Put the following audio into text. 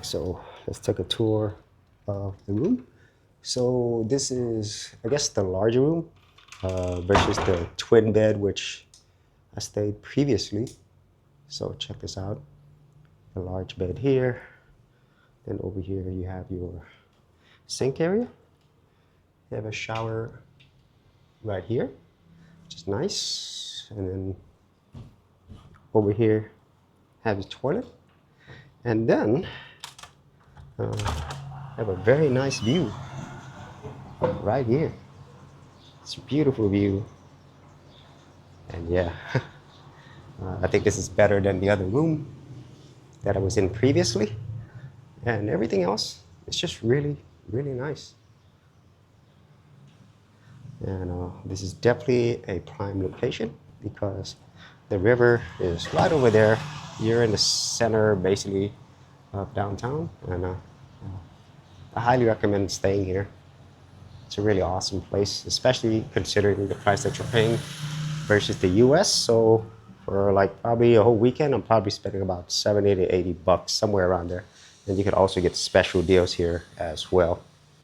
So let's take a tour of the room. So this is, I guess, the larger room versus the twin bed which I stayed previously. So check this out. The large bed here. Then over here you have your sink area. You have a shower right here, which is nice. And then over here have a toilet. And then have a very nice view right here. It's a beautiful view. And yeah, I think this is better than the other room that I was in previously. And everything else, it's just really, really nice. And this is definitely a prime location because the river is right over there. You're in the center, basically, of downtown. And I highly recommend staying here. It's a really awesome place, especially considering the price that you're paying versus the US. So for like probably a whole weekend, I'm probably spending about $70 to $80, somewhere around there. And you can also get special deals here as well.